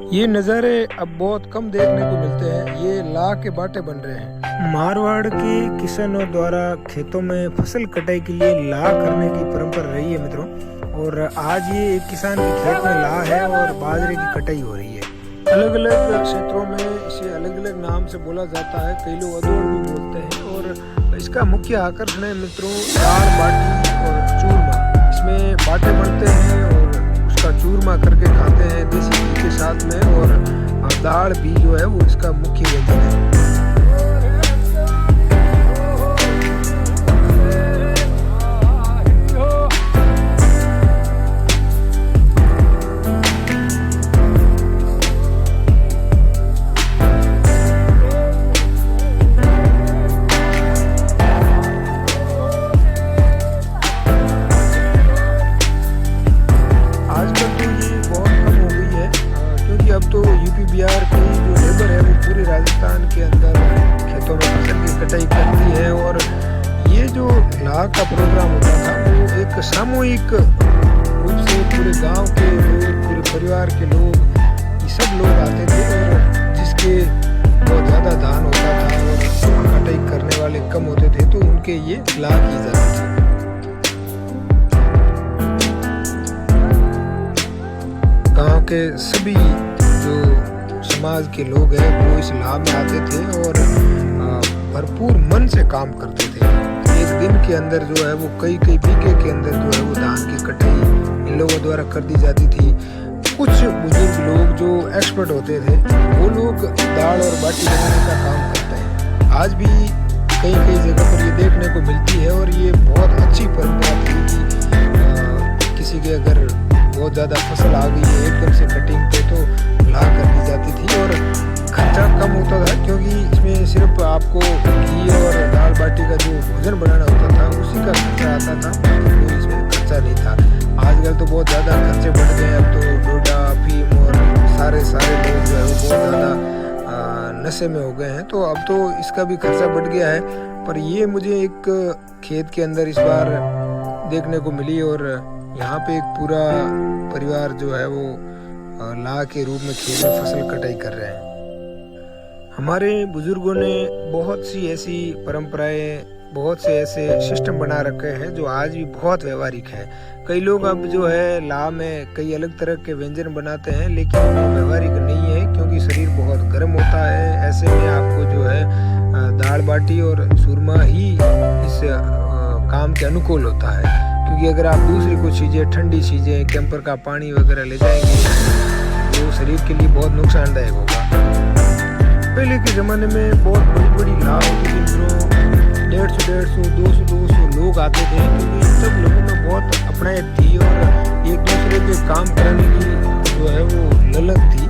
ये नज़ारे अब बहुत कम देखने को मिलते हैं। ये लाह के बाटे बन रहे हैं। मारवाड़ के किसानों द्वारा खेतों में फसल कटाई के लिए लाह करने की परंपरा रही है मित्रों। और आज ये एक किसान के खेत में लाह है और बाजरे की कटाई हो रही है। अलग अलग क्षेत्रों में इसे अलग अलग नाम से बोला जाता है। कई लोग अदौड़ भी बोलते हैं। और इसका मुख्य आकर्षण है मित्रों दाल बाटी और चूरमा। इसमें बाटे बनते हैं और उसका चूरमा करके खाते हैं देसी घी के साथ में। और दाल भी जो है वो इसका मुख्य व्यंजन है। अब तो यूपी बिहार की जो लेबर है वो पूरे राजस्थान के अंदर खेतों में फसल की कटाई करती है। और ये जो लाह का प्रोग्राम होता था वो एक सामूहिक रूप से पूरे गांव के लोग, पूरे परिवार के लोग, ये सब लोग आते थे। और जिसके बहुत ज़्यादा धान होता था और कटाई करने वाले कम होते थे तो उनके ये लाह की जाती थी। गाँव के सभी जो समाज के लोग हैं वो इस लाह में आते थे और भरपूर मन से काम करते थे। एक दिन के अंदर जो है वो कई बीघे के अंदर जो है वो धान की कटाई इन लोगों द्वारा कर दी जाती थी। कुछ बुजुर्ग लोग जो एक्सपर्ट होते थे वो लोग दाल और बाटी बनाने का काम करते हैं। आज भी कई जगह पर ये देखने को मिलती है। और ये बहुत अच्छी परंपरा थी कि किसी के अगर बहुत ज़्यादा फसल आ गई है एकदम से कटिंग पे तो लाह कर दी जाती थी। और खर्चा कम होता था क्योंकि इसमें सिर्फ आपको घी और दाल बाटी का जो भोजन बनाना होता था उसी का खर्चा आता था। कोई इसमें खर्चा नहीं था। आजकल तो बहुत ज़्यादा खर्चे बढ़ गए। अब तो डोडा अफीम और सारे लोग जो है वो बहुत ज़्यादा नशे में हो गए हैं। तो अब तो इसका भी खर्चा बढ़ गया है। पर ये मुझे एक खेत के अंदर इस बार देखने को मिली। और यहाँ पे एक पूरा परिवार जो है वो लाह के रूप में खेत में फसल कटाई कर रहे हैं। हमारे बुजुर्गों ने बहुत सी ऐसी परंपराएं, बहुत से ऐसे सिस्टम बना रखे हैं जो आज भी बहुत व्यवहारिक है। कई लोग अब जो है लाह में कई अलग तरह के व्यंजन बनाते हैं लेकिन वो व्यवहारिक नहीं है क्योंकि शरीर बहुत गर्म होता है। ऐसे में आपको जो है दाल बाटी और चूरमा ही इस काम के अनुकूल होता है। क्योंकि अगर आप दूसरी कुछ चीज़ें, ठंडी चीज़ें, कैंपर का पानी वगैरह ले जाएंगे तो शरीर के लिए बहुत नुकसानदायक होगा। पहले के ज़माने में बहुत बड़ी लाह होती थी। 150, 200 लोग आते थे क्योंकि सब लोगों में बहुत अपनायत थी और एक दूसरे के काम कराने की जो है वो ललक थी।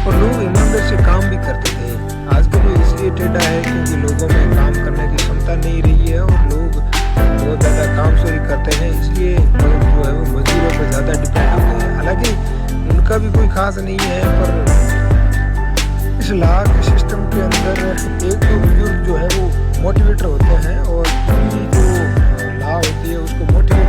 और लोग ईमानदारी से काम भी करते थे। आजकल ये इसलिए टेढ़ा है क्योंकि लोगों में काम करने की क्षमता नहीं रही है और लोग बहुत ज़्यादा काम चोरी करते हैं। इसलिए लोग जो है वो मजदूरों पर ज़्यादा डिपेंड होते हैं। हालांकि उनका भी कोई खास नहीं है। पर इस लाह के सिस्टम के अंदर एक तो बुजुर्ग जो है वो मोटिवेटर होते हैं और जो लाह होती है उसको मोटिवेट